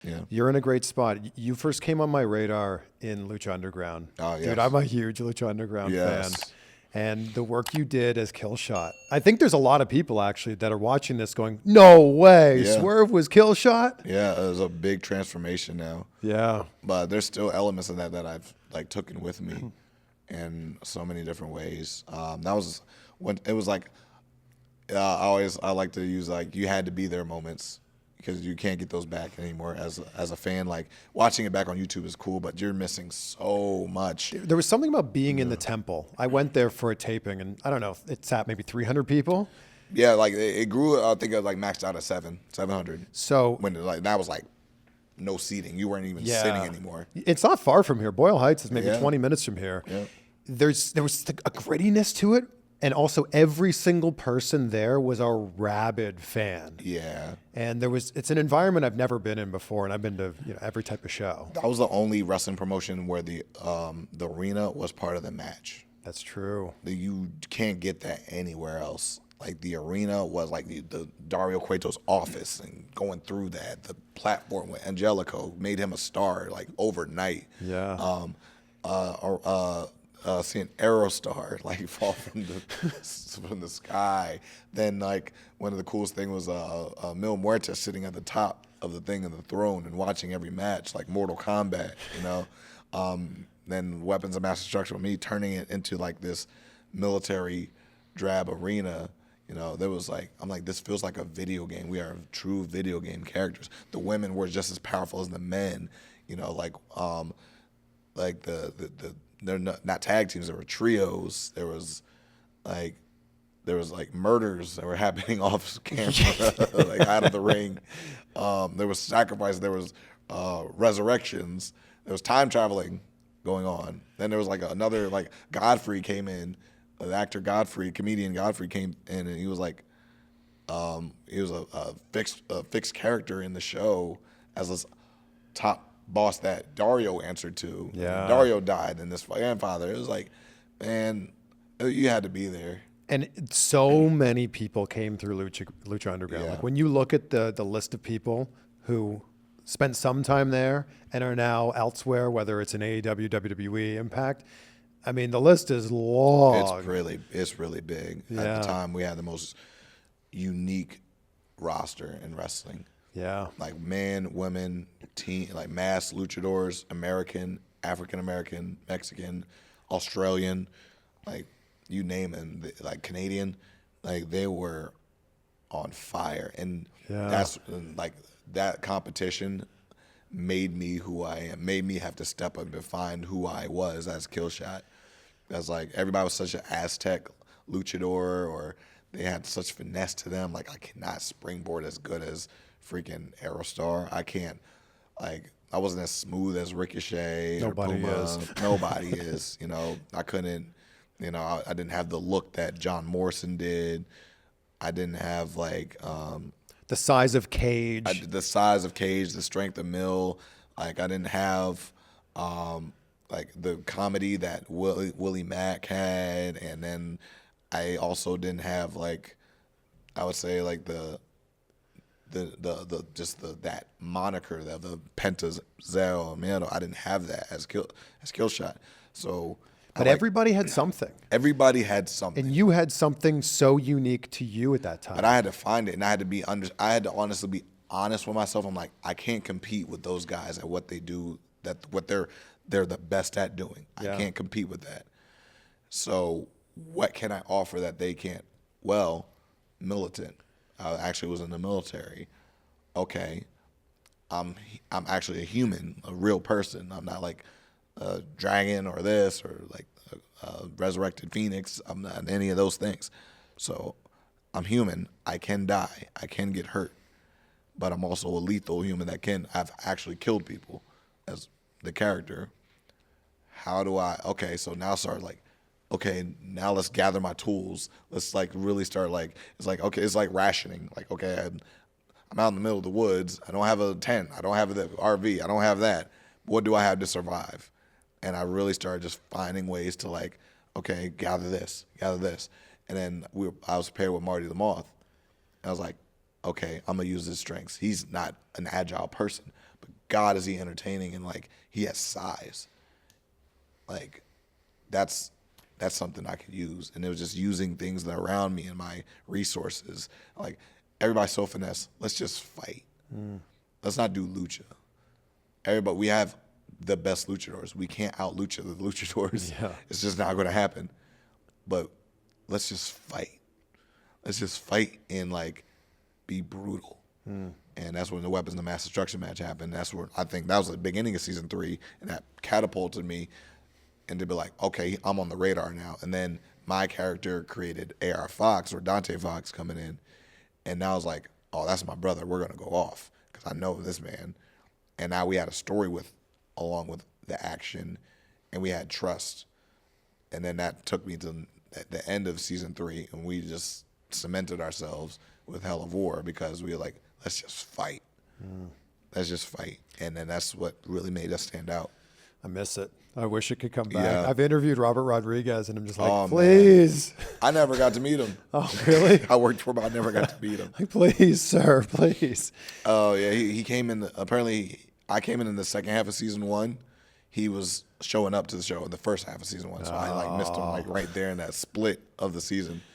Yeah. You're in a great spot. You first came on my radar in Lucha Underground. Oh, yes. Dude, I'm a huge Lucha Underground fan. Yes. And the work you did as Killshot. I think there's a lot of people actually that are watching this going, no way, Yeah. Swerve was Killshot? Yeah, it was a big transformation now. Yeah. But there's still elements of that I've like taken with me in so many different ways. That was when it was like I like to use like you had to be there moments because you can't get those back anymore as a fan. Like watching it back on YouTube is cool, but you're missing so much. There was something about being in the temple. I went there for a taping, and I don't know, it sat maybe 300 people. Yeah, like it grew. I think it like maxed out at 700. So When like that was like no seating, you weren't even sitting anymore. it's not far from here. Boyle Heights is maybe Yeah. 20 minutes from here. Yeah. There was a grittiness to it, and also every single person there was a rabid fan. Yeah. And it's an environment I've never been in before, and I've been to every type of show. That was the only wrestling promotion where the arena was part of the match. That's true. You can't get that anywhere else. Like the arena was like the Dario Cueto's office, and going through that, the platform with Angelico made him a star like overnight. Yeah. Seeing Aerostar like fall from the sky. Then like one of the coolest thing was Mil Muertes sitting at the top of the thing in the throne and watching every match like Mortal Kombat, you know. Then Weapons of Mass Destruction with me turning it into like this military drab arena. You know, there was like, I'm like, this feels like a video game. We are true video game characters. The women were just as powerful as the men. You know, like they're not tag teams. There were trios. There was like murders that were happening off camera, like out of the ring. There was sacrifice. There was resurrections. There was time traveling going on. Then there was like another like Godfrey came in. The actor Godfrey, comedian Godfrey came in, and he was like, he was a fixed character in the show as this top boss that Dario answered to. Yeah. Dario died, and this grandfather. It was like, man, you had to be there. And so many people came through Lucha Underground. Yeah. Like when you look at the list of people who spent some time there and are now elsewhere, whether it's in AEW, WWE, Impact, I mean, the list is long. It's really big. Yeah. At the time, we had the most unique roster in wrestling. Yeah. Like men, women, teen, like mass luchadors, American, African American, Mexican, Australian, like you name it, like Canadian, like they were on fire, and that's like that competition made me who I am, made me have to step up and find who I was as Killshot. That's like everybody was such an Aztec luchador, or they had such finesse to them. Like I cannot springboard as good as freaking Aerostar. I can't, like I wasn't as smooth as Ricochet Nobody or Puma. is. Nobody is. You know, I couldn't. You know, I didn't have the look that John Morrison did. I didn't have like The size of Cage. the size of Cage, the strength of Mill. Like I didn't have like the comedy that Willie Mack had, and then I also didn't have like I would say like the that moniker, the Penta Zero Miedo. I didn't have that as Killshot. So but everybody had something. everybody had something. And you had something so unique to you at that time. But I had to find it, and I had to honestly be honest with myself. I'm like, I can't compete with those guys at what they do. What they're the best at doing. Yeah. I can't compete with that. So what can I offer that they can't? Well, militant. I actually was in the military. Okay, I'm actually a human, a real person. I'm not like a dragon or this or like a resurrected phoenix. I'm not any of those things. So I'm human. I can die. I can get hurt. But I'm also a lethal human that I've actually killed people as the character. How do I, okay, so now start like, okay, now let's gather my tools. Let's like really start like, it's like, okay, it's like rationing. Like, okay, I'm out in the middle of the woods. I don't have a tent. I don't have the RV. I don't have that. What do I have to survive? And I really started just finding ways to like, okay, gather this. And then I was paired with Marty the Moth. And I was like, okay, I'm going to use his strengths. He's not an agile person, but God, is he entertaining, and like he has size. Like that's something I could use, and it was just using things that are around me and my resources. Like everybody's so finesse. Let's just fight. Let's not do lucha. Everybody, we have the best luchadors. We can't out lucha the luchadors. Yeah. It's just not going to happen. But let's just fight. Let's just fight and like be brutal. And that's when the Weapons of Mass Destruction match happened. That's where I think that was the beginning of season 3, and that catapulted me into be like, okay, I'm on the radar now. And then my character created AR Fox or Dante Fox coming in, and now I was like, oh, that's my brother. We're gonna go off because I know this man. And now we had a story along with the action, and we had trust. And then that took me to the end of season 3, and we just cemented ourselves with Hell of War because we were like, let's just fight. Let's just fight. And then that's what really made us stand out. I miss it. I wish it could come back. Yeah. I've interviewed Robert Rodriguez, and I'm just like, Oh, please. I never got to meet him. Oh, really? I worked for him, but I never got to meet him. Like, please, sir, please. Oh, yeah, he came in, apparently I came in the second half of season 1. He was showing up to the show in the first half of season 1, so I like missed him like right there in that split of the season.